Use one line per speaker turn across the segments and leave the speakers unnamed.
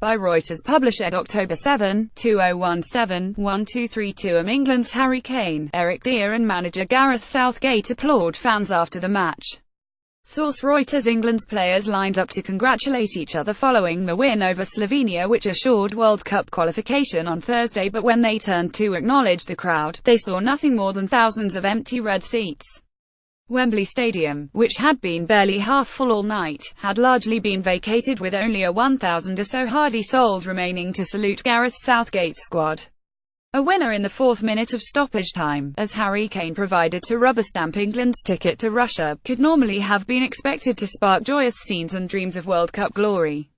By Reuters publisher October 7, 2017-1232. England's Harry Kane, Eric Dier and manager Gareth Southgate applaud fans after the match. Source Reuters. England's players lined up to congratulate each other following the win over Slovenia, which assured World Cup qualification on Thursday, but when they turned to acknowledge the crowd, they saw nothing more than thousands of empty red seats. Wembley Stadium, which had been barely half full all night, had largely been vacated, with only a 1,000 or so hardy souls remaining to salute Gareth Southgate's squad. A winner in the fourth minute of stoppage time, as Harry Kane provided to rubber-stamp England's ticket to Russia, could normally have been expected to spark joyous scenes and dreams of World Cup glory.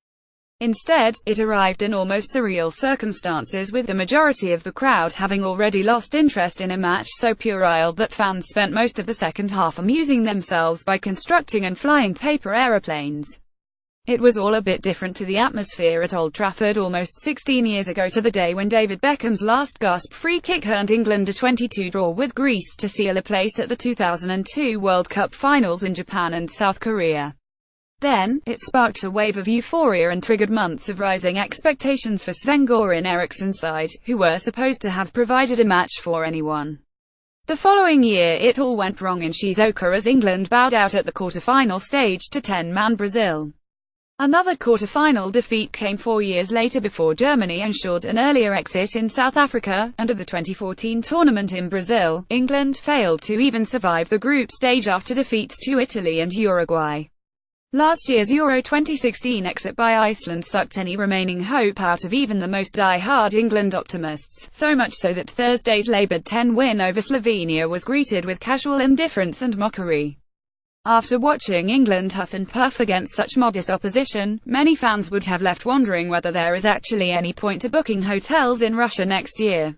Instead, it arrived in almost surreal circumstances, with the majority of the crowd having already lost interest in a match so puerile that fans spent most of the second half amusing themselves by constructing and flying paper aeroplanes. It was all a bit different to the atmosphere at Old Trafford almost 16 years ago, to the day when David Beckham's last-gasp free kick earned England a 22 draw with Greece to seal a place at the 2002 World Cup finals in Japan and South Korea. Then, it sparked a wave of euphoria and triggered months of rising expectations for Sven-Göran Eriksson's side, who were supposed to have provided a match for anyone. The following year it all went wrong in Shizuoka as England bowed out at the quarter-final stage to 10-man Brazil. Another quarter-final defeat came 4 years later before Germany ensured an earlier exit in South Africa, and at the 2014 tournament in Brazil, England failed to even survive the group stage after defeats to Italy and Uruguay. Last year's Euro 2016 exit by Iceland sucked any remaining hope out of even the most die-hard England optimists, so much so that Thursday's laboured 10 win over Slovenia was greeted with casual indifference and mockery. After watching England huff and puff against such modest opposition, many fans would have left wondering whether there is actually any point to booking hotels in Russia next year.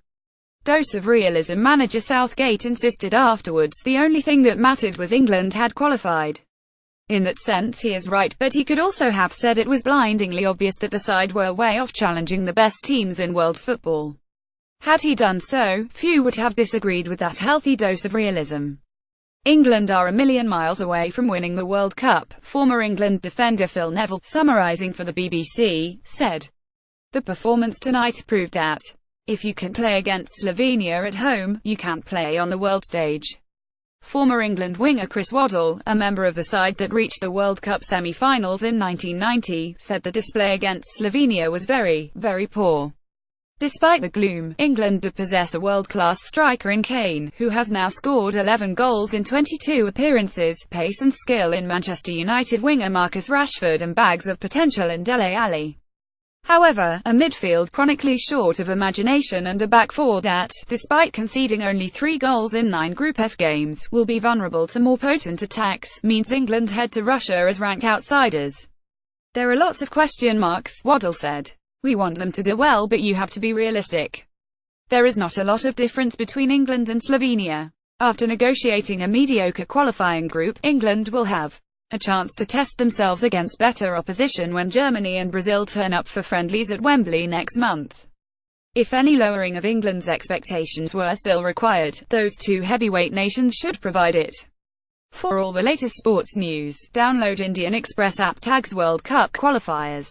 Dose of realism. Manager Southgate insisted afterwards the only thing that mattered was England had qualified. In that sense he is right, but he could also have said it was blindingly obvious that the side were way off challenging the best teams in world football. Had he done so, few would have disagreed with that healthy dose of realism. England are a million miles away from winning the World Cup, former England defender Phil Neville, summarising for the BBC, said. The performance tonight proved that, if you can play against Slovenia at home, you can't play on the world stage. Former England winger Chris Waddle, a member of the side that reached the World Cup semi-finals in 1990, said the display against Slovenia was very, very poor. Despite the gloom, England do possess a world-class striker in Kane, who has now scored 11 goals in 22 appearances, pace and skill in Manchester United winger Marcus Rashford, and bags of potential in Dele Alli. However, a midfield chronically short of imagination and a back four that, despite conceding only 3 goals in 9 Group F games, will be vulnerable to more potent attacks, means England head to Russia as rank outsiders. There are lots of question marks, Waddle said. We want them to do well, but you have to be realistic. There is not a lot of difference between England and Slovenia. After negotiating a mediocre qualifying group, England will have a chance to test themselves against better opposition when Germany and Brazil turn up for friendlies at Wembley next month. If any lowering of England's expectations were still required, those two heavyweight nations should provide it. For all the latest sports news, download Indian Express app / World Cup qualifiers.